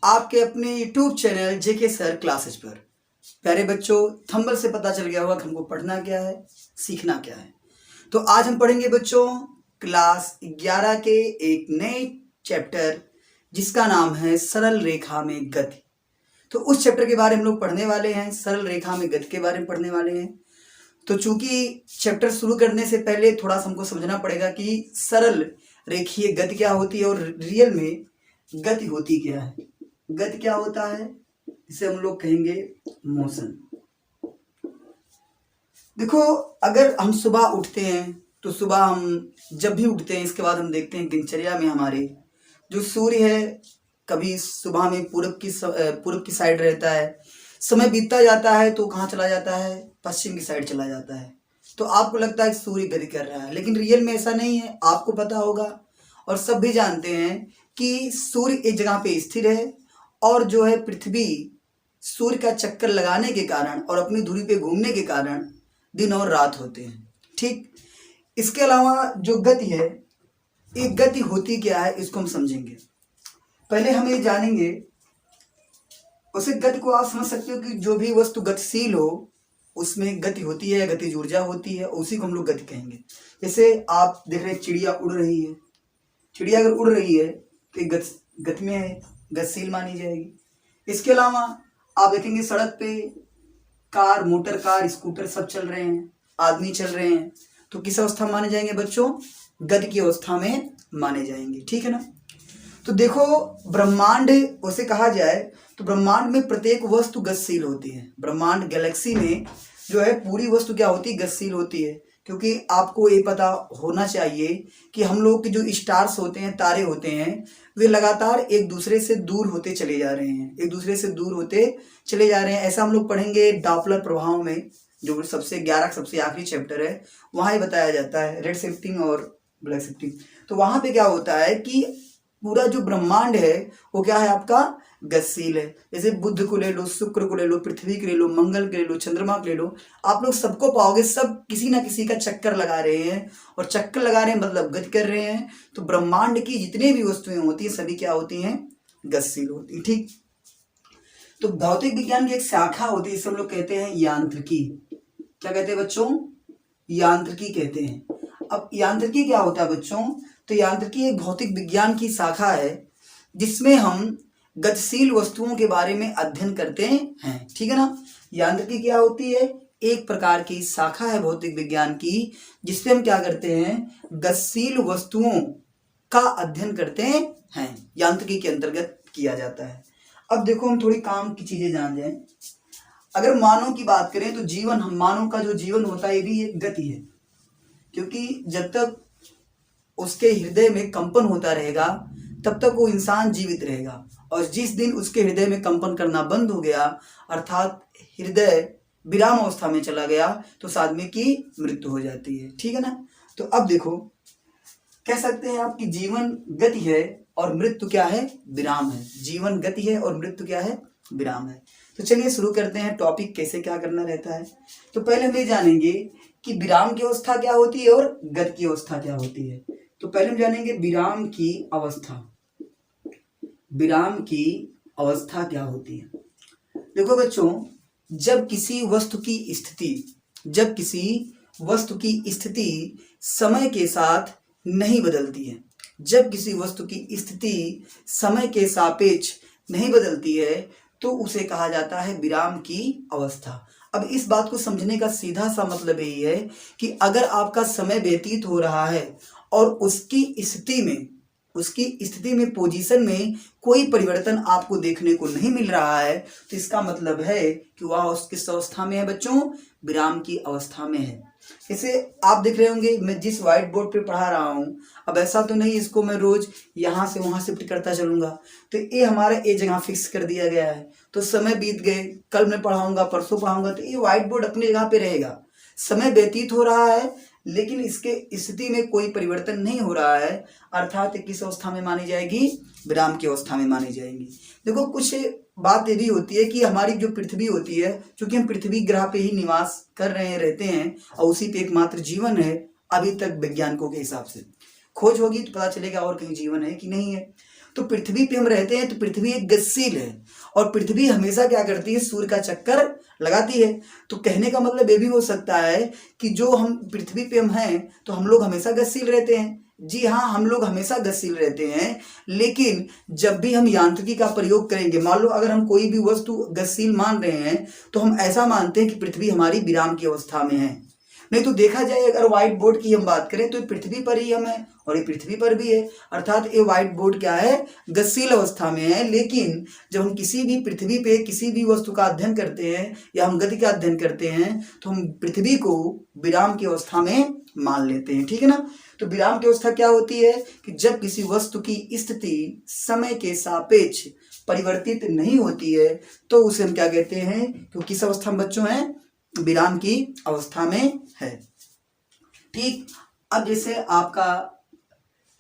आपके अपने YouTube channel जेके sir classes पर। प्यारे बच्चों, थंबनेल से पता चल गया होगा कि हमको पढ़ना क्या है, सीखना क्या है। तो आज हम पढ़ेंगे बच्चों क्लास 11 के एक नए चैप्टर जिसका नाम है सरल रेखा में गति। तो उस चैप्टर के बारे में हम लोग पढ़ने वाले हैं, सरल रेखा में गति के बारे में पढ़ने वाले हैं। तो चूंकि चैप्टर शुरू करने से पहले थोड़ा सा हमको समझना पड़ेगा कि सरल रेखीय गति क्या होती है और रियल में गति होती क्या है। गति क्या होता है, इसे हम लोग कहेंगे मोशन। देखो, अगर हम सुबह उठते हैं तो सुबह हम जब भी उठते हैं इसके बाद हम देखते हैं दिनचर्या में हमारे जो सूर्य है कभी सुबह में पूर्व की साइड रहता है, समय बीतता जाता है तो कहाँ चला जाता है, पश्चिम की साइड चला जाता है। तो आपको लगता है कि सूर्य गति कर रहा है, लेकिन रियल में ऐसा नहीं है। आपको पता होगा और सब भी जानते हैं कि सूर्य एक जगह पे स्थिर है और जो है पृथ्वी सूर्य का चक्कर लगाने के कारण और अपनी धुरी पे घूमने के कारण दिन और रात होते हैं। ठीक, इसके अलावा जो गति है, एक गति होती क्या है इसको हम समझेंगे। पहले हम ये जानेंगे, उसे गति को आप समझ सकते हो कि जो भी वस्तु गतिशील हो उसमें गति होती है, गतिज ऊर्जा होती है, उसी को हम लोग गति कहेंगे। जैसे आप देख रहे हैं चिड़िया उड़ रही है, चिड़िया अगर उड़ रही है तो गति में है, गतिशील मानी जाएगी। इसके अलावा आप देखेंगे सड़क पे कार, मोटर कार, स्कूटर सब चल रहे हैं, आदमी चल रहे हैं, तो किस अवस्था में माने जाएंगे बच्चों? गति की अवस्था में माने जाएंगे। ठीक है ना। तो देखो, ब्रह्मांड उसे कहा जाए तो ब्रह्मांड में प्रत्येक वस्तु गतिशील होती है। ब्रह्मांड गैलेक्सी में जो है पूरी वस्तु क्या होती है? गतिशील होती है। क्योंकि आपको ये पता होना चाहिए कि हम लोग के जो स्टार्स होते हैं, तारे होते हैं, वे लगातार एक दूसरे से दूर होते चले जा रहे हैं, एक दूसरे से दूर होते चले जा रहे हैं। ऐसा हम लोग पढ़ेंगे डॉपलर प्रभाव में, जो सबसे आखिरी चैप्टर है, वहाँ ही बताया जाता है, रेड शिफ्टिंग और ब्लैक शिफ्टिंग। तो वहाँ पे क्या होता है कि पूरा जो ब्रह्मांड है वो क्या है आपका? गतिशील है। जैसे बुध को ले लो, शुक्र को ले लो, पृथ्वी को ले लो, मंगल को ले लो, चंद्रमा को ले लो, आप लोग सबको पाओगे, सब किसी ना किसी का चक्कर लगा रहे हैं, और चक्कर लगा रहे हैं मतलब गति कर रहे हैं। तो ब्रह्मांड की जितनी भी वस्तुएं होती हैं सभी क्या होती हैं? गतिशील होती हैं। ठीक, तो भौतिक विज्ञान की एक शाखा होती है, इसे हम लोग कहते हैं यांत्रिकी। क्या कहते हैं बच्चों? यांत्रिकी कहते हैं। अब यांत्रिकी क्या होता है बच्चों? तो यांत्रिकी एक भौतिक विज्ञान की शाखा है जिसमें हम गतिशील वस्तुओं के बारे में अध्ययन करते हैं। ठीक है ना। यांत्रिकी क्या होती है? एक प्रकार की शाखा है भौतिक विज्ञान की जिसमें हम क्या करते हैं? गतिशील वस्तुओं का अध्ययन करते हैं, यांत्रिकी के अंतर्गत किया जाता है। अब देखो, हम थोड़ी काम की चीजें जान जाएं। अगर मानव की बात करें तो जीवन, हम मानव का जो जीवन होता है ये भी एक गति है, क्योंकि जब तक उसके हृदय में कंपन होता रहेगा तब तक वो इंसान जीवित रहेगा, और जिस दिन उसके हृदय में कंपन करना बंद हो गया, अर्थात हृदय विराम अवस्था में चला गया, तो उस आदमी की मृत्यु हो जाती है। ठीक है ना। तो अब देखो, कह सकते हैं आप कि जीवन गति है और मृत्यु क्या है? विराम है। जीवन गति है और मृत्यु क्या है? विराम है। तो चलिए शुरू करते हैं टॉपिक, कैसे क्या करना रहता है। तो पहले हम ये जानेंगे कि विराम की अवस्था क्या होती है और गति की अवस्था क्या होती है। तो पहले हम जानेंगे विराम की अवस्था। विराम की अवस्था क्या होती है? देखो बच्चों, जब किसी वस्तु की स्थिति समय के साथ नहीं बदलती है, जब किसी वस्तु की स्थिति समय के सापेक्ष नहीं बदलती है तो उसे कहा जाता है विराम की अवस्था। अब इस बात को समझने का सीधा सा मतलब यही है कि अगर आपका समय व्यतीत हो रहा है और उसकी स्थिति में पोजीशन में कोई परिवर्तन आपको देखने को नहीं मिल रहा है, तो इसका मतलब है कि वह किस अवस्था में है बच्चों? विराम की अवस्था में है। जैसे आप देख रहे होंगे, मैं जिस व्हाइट बोर्ड पे पढ़ा रहा हूँ, अब ऐसा तो नहीं इसको मैं रोज यहाँ से वहां शिफ्ट करता चलूंगा, तो ये हमारा एक जगह फिक्स कर दिया गया है। तो समय बीत गए, कल मैं पढ़ाऊंगा, परसों पढ़ाऊंगा, तो ये व्हाइट बोर्ड अपनी जगह पे रहेगा। समय व्यतीत हो रहा है लेकिन इसके स्थिति में कोई परिवर्तन नहीं हो रहा है, अर्थात किस अवस्था में मानी जाएगी? विराम की अवस्था में मानी जाएगी। देखो, कुछ बात ये भी होती है कि हमारी जो पृथ्वी होती है, क्योंकि हम पृथ्वी ग्रह पे ही निवास कर रहे रहते हैं और उसी पे एकमात्र जीवन है अभी तक वैज्ञानिकों के हिसाब से। खोज होगी तो पता चलेगा और कहीं जीवन है कि नहीं है। तो पृथ्वी पे हम रहते हैं तो पृथ्वी एक गतिशील है और पृथ्वी हमेशा क्या करती है, सूर्य का चक्कर लगाती है। तो कहने का मतलब ये भी हो सकता है कि जो हम पृथ्वी पे हम हैं तो हम लोग हमेशा गतिशील रहते हैं। जी हाँ, हम लोग हमेशा गतिशील रहते हैं, लेकिन जब भी हम यांत्रिकी का प्रयोग करेंगे, मान लो अगर हम कोई भी वस्तु गतिशील मान रहे हैं तो हम ऐसा मानते हैं कि पृथ्वी हमारी विराम की अवस्था में है। नहीं तो देखा जाए अगर व्हाइट बोर्ड की हम बात करें तो पृथ्वी पर ही हम है और ये पृथ्वी पर भी है, अर्थात ये व्हाइट बोर्ड क्या है, गतिशील अवस्था में है। लेकिन जब हम किसी भी पृथ्वी पे किसी भी वस्तु का अध्ययन करते हैं या हम गति का अध्ययन करते हैं तो हम पृथ्वी को विराम की अवस्था में मान लेते हैं, ठीक है ना। तो विराम की अवस्था क्या होती है कि जब किसी वस्तु की स्थिति समय के सापेक्ष परिवर्तित नहीं होती है तो उसे हम क्या कहते हैं, तो किस अवस्था में बच्चों हैं, विराम की अवस्था में है। ठीक, अब जैसे आपका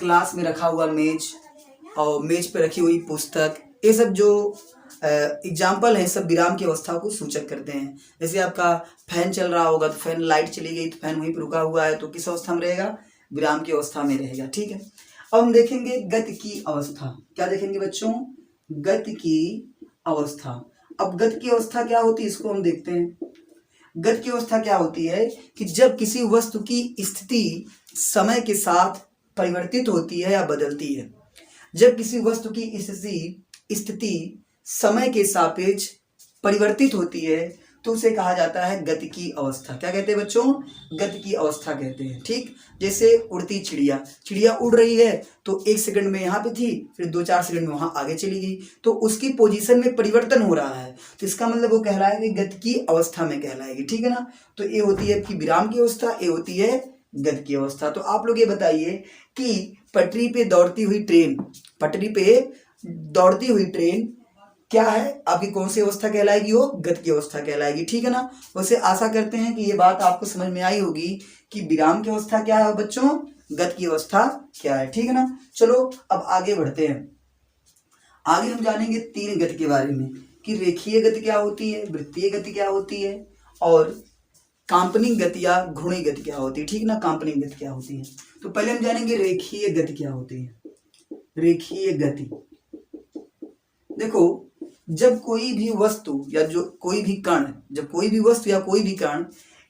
क्लास में रखा हुआ मेज और मेज पे रखी हुई पुस्तक, ये सब जो एग्जाम्पल है सब विराम की अवस्था को सूचक करते हैं। जैसे आपका फैन चल रहा होगा तो फैन, लाइट चली गई तो फैन वहीं पर रुका हुआ है तो किस अवस्था में रहेगा, विराम की अवस्था में रहेगा। ठीक है, अब हम देखेंगे गति की अवस्था। क्या देखेंगे बच्चों, गति की अवस्था। अब गति की अवस्था क्या होती है इसको हम देखते हैं। गति की अवस्था क्या होती है कि जब किसी वस्तु की स्थिति समय के साथ परिवर्तित होती है या बदलती है। जब किसी वस्तु की स्थिति समय के सापेक्ष परिवर्तित होती है तो उसे कहा जाता है गति की अवस्था। क्या कहते हैं बच्चों, गति की अवस्था कहते हैं। ठीक, जैसे उड़ती चिड़िया, चिड़िया उड़ रही है तो 1 सेकंड में यहाँ पे थी, फिर 2-4 सेकंड में वहां आगे चली गई, तो उसकी पोजीशन में परिवर्तन हो रहा है, तो इसका मतलब वो कहलाएगी गति की अवस्था में कहलाएगी। ठीक है ना, तो ये होती है कि विराम की अवस्था, ये होती है गति की अवस्था। तो आप लोग ये बताइए कि पटरी पे दौड़ती हुई ट्रेन, पटरी पे दौड़ती हुई ट्रेन क्या है, आपकी कौन सी अवस्था कहलाएगी, वो गति की अवस्था कहलाएगी। ठीक है ना, वैसे आशा करते हैं कि ये बात आपको समझ में आई होगी कि विराम की अवस्था क्या है बच्चों, गति की अवस्था क्या है। ठीक है ना, चलो अब आगे बढ़ते हैं। आगे हम जानेंगे 3 गति के बारे में कि रेखीय गति क्या होती है, वृत्तीय गति क्या होती है और काल्पनिक गति या घूर्णी गति क्या होती है। ठीक ना, काल्पनिक गति क्या होती है। तो पहले हम जानेंगे रेखीय गति क्या होती है। रेखीय गति, देखो जब कोई भी वस्तु या जो कोई भी कण, जब कोई भी वस्तु या कोई भी कण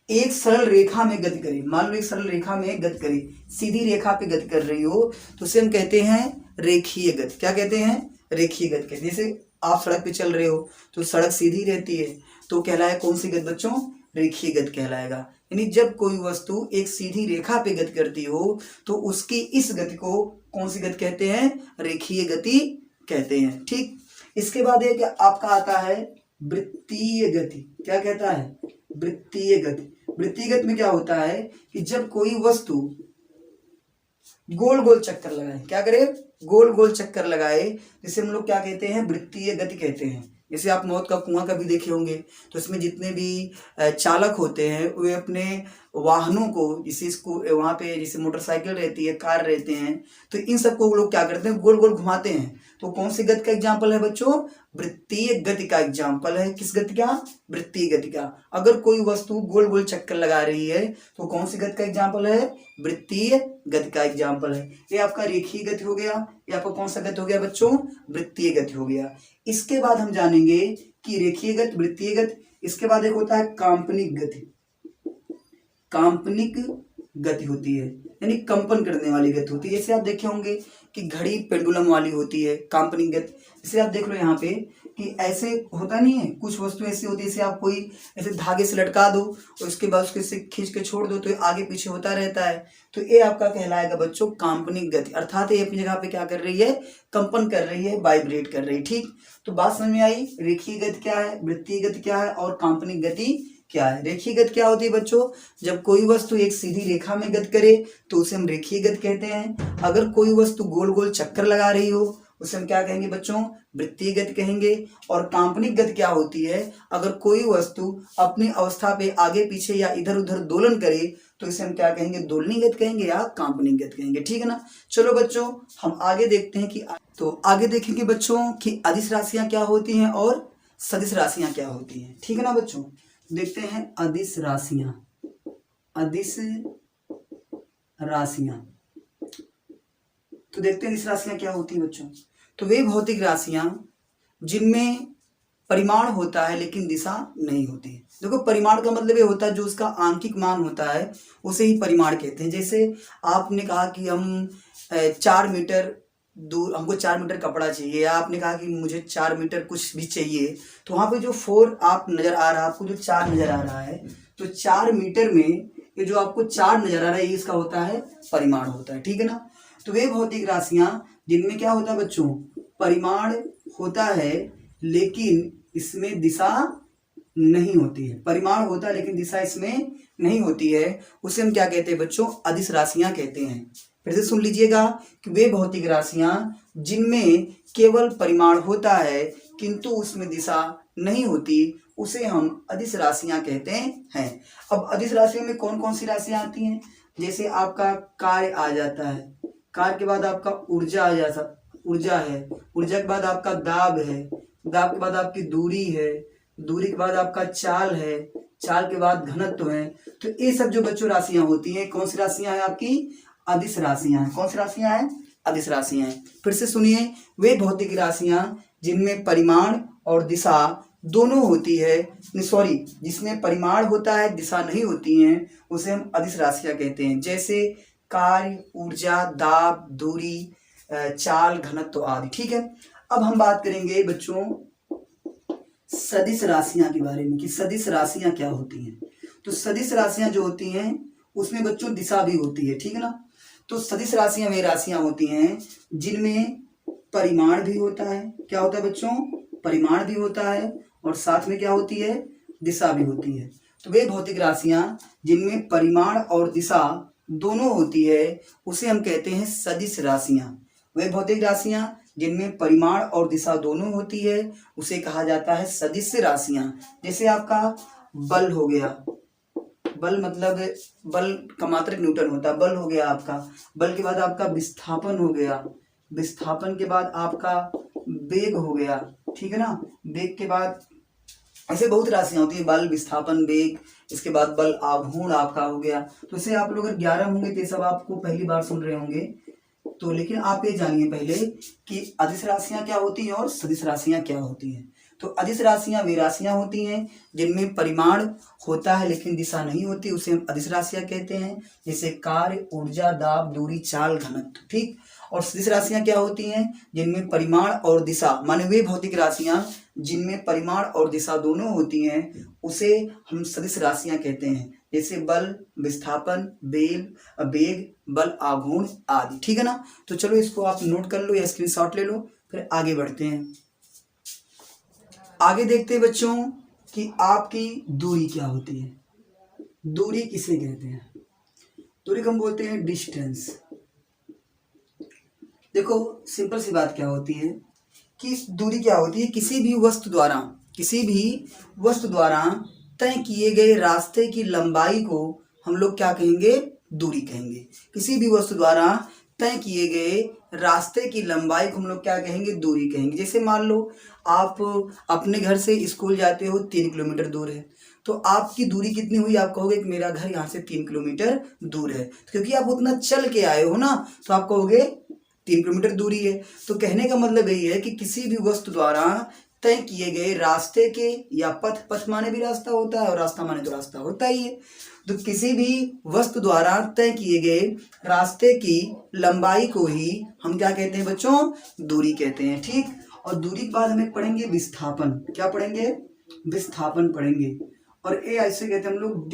एक सरल रेखा में गति करे, मान लो एक सरल रेखा में गति करे, सीधी रेखा पे गति कर रही हो तो उसे हम कहते हैं रेखीय गति। क्या कहते हैं, रेखीय गति कहते हैं। जैसे आप सड़क पे चल रहे हो तो सड़क सीधी रहती है तो कहलाए कौन सी गति बच्चों, रेखीय गति कहलाएगा। यानी जब कोई वस्तु एक सीधी रेखा पे गति करती हो तो उसकी इस गति को कौन सी गति कहते हैं, रेखीय गति कहते हैं। ठीक, इसके बाद ये क्या आपका आता है वृत्तीय गति। क्या कहता है, वृत्तीय गति। वृत्तीय गति में क्या होता है कि जब कोई वस्तु गोल गोल चक्कर लगाए, क्या करे, गोल गोल चक्कर लगाए, जिसे हम लोग क्या कहते हैं, वृत्तीय गति कहते हैं। जैसे आप मौत का कुआं कभी देखे होंगे तो इसमें जितने भी चालक होते हैं वे अपने वाहनों को, जैसे इसको वहाँ पे जैसे मोटरसाइकिल रहती है, कार रहते हैं, तो इन सबको लोग क्या करते हैं, गोल गोल घुमाते हैं। तो कौन सी गति का एग्जाम्पल है बच्चों, वृत्तीय गति का एग्जाम्पल है। किस गति का, वृत्तीय गति का। अगर कोई वस्तु गोल गोल चक्कर लगा रही है तो कौन सी गति का एग्जाम्पल है, वृत्तीय गति का एग्जाम्पल है। ये आपका रेखीय गति हो गया, ये आपका कौन सा गति हो गया बच्चों, वृत्तीय गति हो गया। इसके बाद हम जानेंगे कि रेखीय गति, वृत्तीय गति, इसके बाद एक होता है काल्पनिक गति। काल्पनिक गति होती है यानी कंपन करने वाली गति होती है। जैसे आप देखे होंगे कि घड़ी पेंडुलम वाली होती है, काल्पनिक गति। जैसे आप देख लो यहाँ पे कि ऐसे होता नहीं है, कुछ वस्तु ऐसी होती है, जैसे आप कोई ऐसे धागे से लटका दो और उसके बाद उसके से खींच के छोड़ दो तो ये आगे पीछे होता रहता है, तो ये आपका कहलाएगा बच्चों काल्पनिक गति। अर्थात ये अपनी जगह पे क्या कर रही है, कंपन कर रही है, वाइब्रेट कर रही है। ठीक, तो बात समझ में आई, रेखीय गति क्या है, वृत्तीय गति क्या है और काल्पनिक गति क्या है। रेखीय गति क्या होती है बच्चों, जब कोई वस्तु एक सीधी रेखा में गति करे तो उसे हम रेखीय गति कहते हैं। अगर कोई वस्तु गोल गोल चक्कर लगा रही हो उसे हम क्या कहेंगे बच्चों, वृत्तीय गति कहेंगे। और काल्पनिक गति क्या होती है, अगर कोई वस्तु अपनी अवस्था पे आगे पीछे या इधर उधर दोलन करे तो इसे हम क्या कहेंगे, दोलनी गति कहेंगे या काल्पनिक गति कहेंगे। ठीक है ना, चलो बच्चों हम आगे देखते हैं कि तो आगे देखेंगे बच्चों कि अदिश राशियां क्या होती हैं और सदिश राशियां क्या होती हैं। ठीक है ना बच्चों, देखते हैं अदिश राशियां। अदिश राशियां तो देखते हैं अदिश राशियां क्या होती है बच्चों। तो वे भौतिक राशियां जिनमें परिमाण होता है लेकिन दिशा नहीं होती है। देखो परिमाण का मतलब ये होता है जो उसका आंकिक मान होता है उसे ही परिमाण कहते हैं। जैसे आपने कहा कि हम 4 मीटर दूर, हमको 4 मीटर कपड़ा चाहिए, या आपने कहा कि मुझे 4 मीटर कुछ भी चाहिए, तो वहाँ पे जो 4 आप नज़र आ रहा है, आपको जो 4 नज़र आ रहा है, तो 4 मीटर में ये जो आपको 4 नज़र आ रहा है ये इसका होता है परिमाण होता है, ठीक है ना। तो वे भौतिक राशियाँ जिनमें क्या होता है बच्चों, परिमाण होता है लेकिन इसमें दिशा नहीं होती है। परिमाण होता है लेकिन दिशा इसमें नहीं होती है, उसे हम क्या कहते हैं बच्चों, अदिश राशियां कहते हैं। फिर से सुन लीजिएगा कि वे भौतिक राशियां जिनमें केवल परिमाण होता है किंतु उसमें दिशा नहीं होती, उसे हम अदिश राशियां कहते हैं। अब अदिश राशियों में कौन कौन सी राशियां आती हैं, जैसे आपका कार्य आ जाता है, कार्य के बाद आपका ऊर्जा आ जाता, ऊर्जा है, ऊर्जा के बाद आपका दाब है, दाब के बाद आपकी दूरी है, दूरी के बाद आपका चाल है, चाल के बाद घनत्व है। तो ये सब जो बच्चों राशियां होती हैं, कौन सी राशियां हैं आपकी, अदिश राशियां हैं। कौन सी राशियां हैं, अदिश राशियां हैं। फिर से सुनिए, वे भौतिक राशियां जिनमें परिमाण और दिशा दोनों होती है, सॉरी, जिसमें परिमाण होता है दिशा नहीं होती है, उसे हम अदिश राशियां कहते हैं। जैसे कार्य, ऊर्जा, दाब, दूरी, चाल, घनत्व आदि, ठीक है। अब हम बात करेंगे बच्चों सदिश राशियां के बारे में कि सदिश राशियां क्या होती हैं। तो सदिश राशियां जो होती हैं उसमें बच्चों दिशा भी होती है, ठीक है ना। तो सदिश राशियां वे राशियां होती हैं जिनमें परिमाण भी होता है, क्या होता है बच्चों, परिमाण भी होता है, और साथ में क्या होती है, दिशा भी होती है। तो वे भौतिक राशियां जिनमें परिमाण और दिशा दोनों होती है उसे हम कहते हैं सदिश राशियां। वे भौतिक राशियां जिनमें परिमाण और दिशा दोनों होती है उसे कहा जाता है सदिश राशियां। जैसे आपका बल हो गया, बल मतलब बल का मात्रक न्यूटन होता है, बल हो गया आपका, बल के बाद आपका विस्थापन हो गया, विस्थापन के बाद आपका वेग हो गया, ठीक है ना, वेग के बाद ऐसे बहुत राशियां होती है, बल, विस्थापन, वेग, इसके बाद बल आघूर्ण आपका हो गया। तो इसे आप लोग 11 होंगे तो ये सब आपको पहली बार सुन रहे होंगे, तो लेकिन आप ये जानिए पहले कि अदिश राशियां क्या होती हैं और सदिश राशियां क्या होती हैं। तो अदिश राशियां वे राशियां होती हैं जिनमें परिमाण होता है लेकिन दिशा नहीं होती, उसे हम अदिश राशियां कहते हैं। जैसे कार्य, ऊर्जा, दाब, दूरी, चाल, घनत्व, ठीक। और सदिश राशियां क्या होती हैं, जिनमें परिमाण और दिशा, माने वे भौतिक राशियां जिनमें परिमाण और दिशा दोनों होती हैं उसे हम सदिश राशियां कहते हैं। जैसे बल, विस्थापन, वेग, बल आघूर्ण आदि, ठीक है ना। तो चलो इसको आप नोट कर लो या स्क्रीनशॉट ले लो, फिर आगे बढ़ते हैं। आगे देखते हैं बच्चों कि आपकी दूरी क्या होती है। दूरी किसे कहते हैं, दूरी को हम बोलते हैं डिस्टेंस। देखो सिंपल सी बात क्या होती है कि दूरी क्या होती है, किसी भी वस्तु द्वारा तय किए गए रास्ते की लंबाई को हम लोग क्या कहेंगे, दूरी कहेंगे। किसी भी वस्तु द्वारा तय किए गए रास्ते की लंबाई को हम लोग क्या कहेंगे, दूरी कहेंगे। जैसे मान लो आप अपने घर से स्कूल जाते हो, 3 किलोमीटर दूर है, तो आपकी दूरी कितनी हुई, आप कहोगे कि मेरा घर यहाँ से 3 किलोमीटर दूर है, क्योंकि आप उतना चल के आए हो ना, तो आप कहोगे 3 किलोमीटर दूरी है। तो कहने का मतलब यही है कि किसी भी वस्तु द्वारा तय किए गए रास्ते के, या पथ माने भी रास्ता होता है और रास्ता माने तो रास्ता होता ही है, तो किसी भी वस्तु द्वारा तय किए गए रास्ते की लंबाई को ही हम क्या कहते हैं बच्चों, दूरी कहते हैं, ठीक। और दूरी के बाद हमें पढ़ेंगे विस्थापन, क्या पढ़ेंगे, विस्थापन पढ़ेंगे। और ये ऐसे कहते हैं हम लोग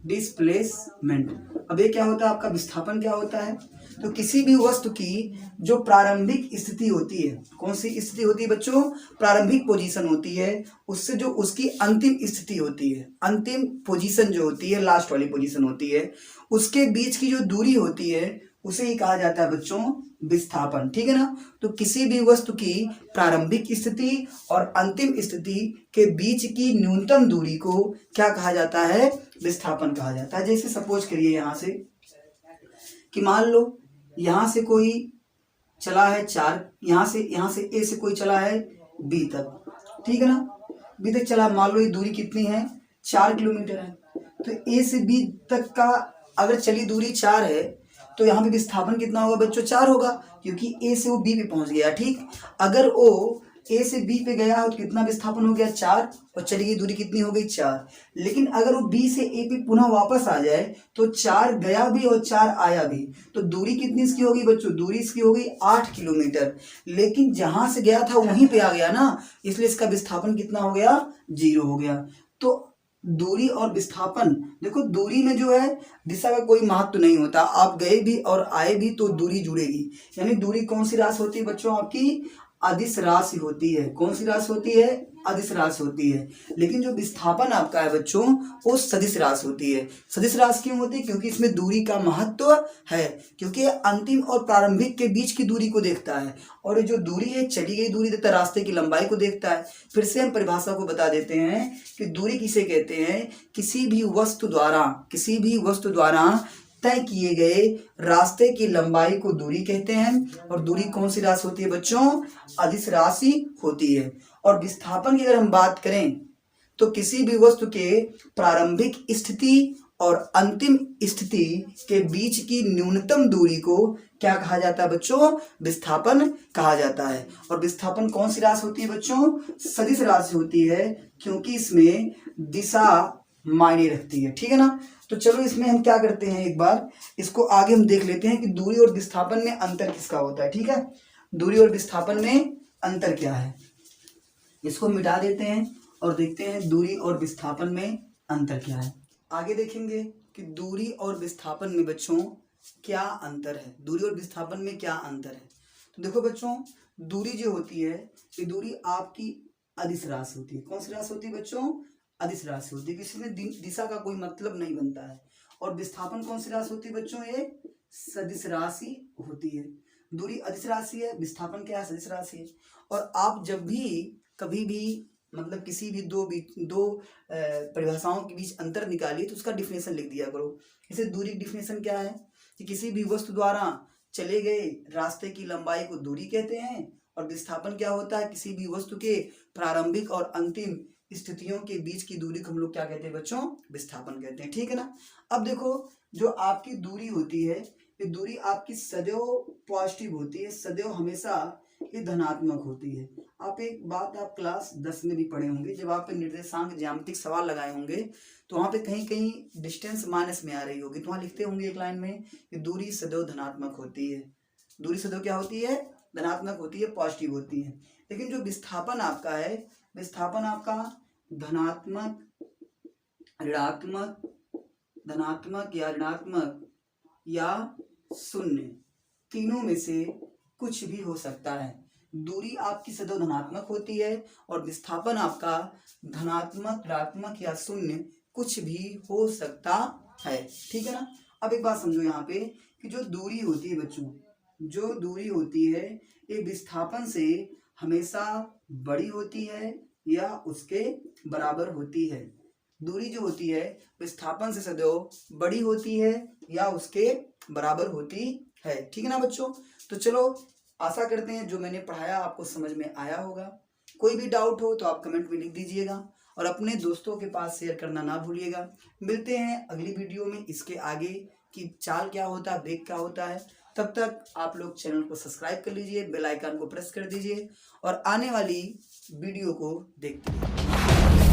डिस्प्लेसमेंट। अब ये क्या होता है आपका, विस्थापन क्या होता है, तो किसी भी वस्तु की जो प्रारंभिक स्थिति होती है, कौन सी स्थिति होती है बच्चों, प्रारंभिक पोजीशन होती है, उससे जो उसकी अंतिम स्थिति होती है, अंतिम पोजीशन जो होती है, लास्ट वाली पोजीशन होती है, उसके बीच की जो दूरी होती है उसे ही कहा जाता है बच्चों विस्थापन, ठीक है ना। तो किसी भी वस्तु की प्रारंभिक स्थिति और अंतिम स्थिति के बीच की न्यूनतम दूरी को क्या कहा जाता है, विस्थापन कहा जाता है। जैसे सपोज करिए यहाँ से कि मान लो यहाँ से कोई चला है 4, यहाँ से ए से कोई चला है बी तक, ठीक है ना, बी तक चला, मान लो ये दूरी कितनी है, 4 किलोमीटर है। तो ए से बी तक का अगर चली दूरी 4 है, तो यहाँ पे विस्थापन कितना होगा बच्चों, 4 होगा, क्योंकि ए से वो बी पे पहुंच गया। ठीक, अगर वो ए से बी पे गया हो तो कितना विस्थापन हो गया, 4, और चली गई दूरी कितनी हो गई, 4। लेकिन अगर वो बी से ए पे पुनः वापस आ जाए तो 4 गया भी और 4 आया भी, तो दूरी कितनी इसकी होगी बच्चों, दूरी इसकी हो गई 8 किलोमीटर। लेकिन जहां से गया था वहीं पे आ गया ना, इसलिए इसका विस्थापन कितना हो गया, 0 हो गया। तो दूरी और विस्थापन, देखो दूरी में जो है दिशा का कोई महत्व नहीं होता, आप गए भी और आए भी तो दूरी जुड़ेगी। यानी दूरी कौन सी राशि होती है बच्चों, आपकी अदिश राशि होती है। कौन सी राशि होती है, अदिश राशि होती है। लेकिन जो विस्थापन आपका है बच्चों वो सदिश राशि होती है। सदिश राशि क्यों होती है, क्योंकि इसमें दूरी का महत्व है, क्योंकि अंतिम और प्रारंभिक के बीच की दूरी को देखता है, और ये जो दूरी है चली गई दूरी तथा रास्ते की लंबाई को देखता है। फिर से हम परिभाषा को बता देते हैं कि दूरी किसे कहते हैं, किसी भी वस्तु द्वारा तय किए गए रास्ते की लंबाई को दूरी कहते हैं। और दूरी कौन सी राशि होती है बच्चों, अदिश राशि होती है। और विस्थापन की अगर हम बात करें तो किसी भी वस्तु के प्रारंभिक स्थिति और अंतिम स्थिति के बीच की न्यूनतम दूरी को क्या कहा जाता है बच्चों, विस्थापन कहा जाता है। और विस्थापन कौन सी राशि होती है बच्चों, सदिश राशि होती है, क्योंकि इसमें दिशा मायने रखती है। ठीक है ना, तो चलो इसमें हम क्या करते हैं, एक बार इसको आगे हम देख लेते हैं कि दूरी और विस्थापन में अंतर किसका होता है। ठीक है, दूरी और विस्थापन में अंतर क्या है, इसको मिटा देते हैं और देखते हैं दूरी और विस्थापन में अंतर क्या है। आगे देखेंगे कि दूरी और विस्थापन में बच्चों क्या अंतर है, दूरी और विस्थापन में क्या अंतर है। तो देखो बच्चों, दूरी जो होती है ये दूरी आपकी अदिश राशि होती है। कौन सी राशि होती है बच्चों, अदिश राशि होती है, इसमें दिशा का कोई मतलब नहीं बनता है। और विस्थापन कौन सी राशि होती है बच्चों, ये सदिश राशि होती है। दूरी अदिश राशि है, विस्थापन क्या है, सदिश राशि है। और आप जब भी कभी भी मतलब किसी भी दो परिभाषाओं के बीच अंतर निकालिए तो उसका डिफिनेशन लिख दिया करो। जैसे दूरी की डिफिनेशन क्या है कि किसी भी वस्तु द्वारा चले गए रास्ते की लंबाई को दूरी कहते हैं। और विस्थापन क्या होता है, किसी भी वस्तु के प्रारंभिक और अंतिम स्थितियों के बीच की दूरी को हम लोग क्या कहते हैं बच्चों, विस्थापन कहते हैं। ठीक है ना, अब देखो जो आपकी दूरी होती है ये दूरी आपकी सदैव पॉजिटिव होती है, सदैव हमेशा ये धनात्मक होती है। आप एक बात आप क्लास 10 में भी पढ़े होंगे, जब आप निर्देशांक ज्यामितिक सवाल लगाए होंगे तो वहां पे कहीं कहीं डिस्टेंस माइनस में आ रही होगी, तो वहां लिखते होंगे एक लाइन में कि दूरी सदैव धनात्मक होती है। दूरी सदैव क्या होती है, धनात्मक होती है, पॉजिटिव होती है। लेकिन जो विस्थापन आपका है, विस्थापन आपका धनात्मक, ऋणात्मक, धनात्मक या ऋणात्मक या शून्य, तीनों में से कुछ भी हो सकता है। दूरी आपकी सदैव धनात्मक होती है और विस्थापन आपका धनात्मक, ऋणात्मक या शून्य कुछ भी हो सकता है। ठीक है ना, अब एक बात समझो यहाँ पे कि जो दूरी होती है बच्चों, जो दूरी होती है ये विस्थापन से हमेशा बड़ी होती है या उसके बराबर होती है। दूरी जो होती है विस्थापन से सदैव बड़ी होती है या उसके बराबर होती है। ठीक है ना बच्चों, तो चलो आशा करते हैं जो मैंने पढ़ाया आपको समझ में आया होगा। कोई भी डाउट हो तो आप कमेंट में लिख दीजिएगा और अपने दोस्तों के पास शेयर करना ना भूलिएगा। मिलते हैं अगली वीडियो में इसके आगे कि चाल क्या होता है, ब्रेक क्या होता है। तब तक आप लोग चैनल को सब्सक्राइब कर लीजिए, बेल आइकन को प्रेस कर दीजिए और आने वाली वीडियो को देखते रहिए।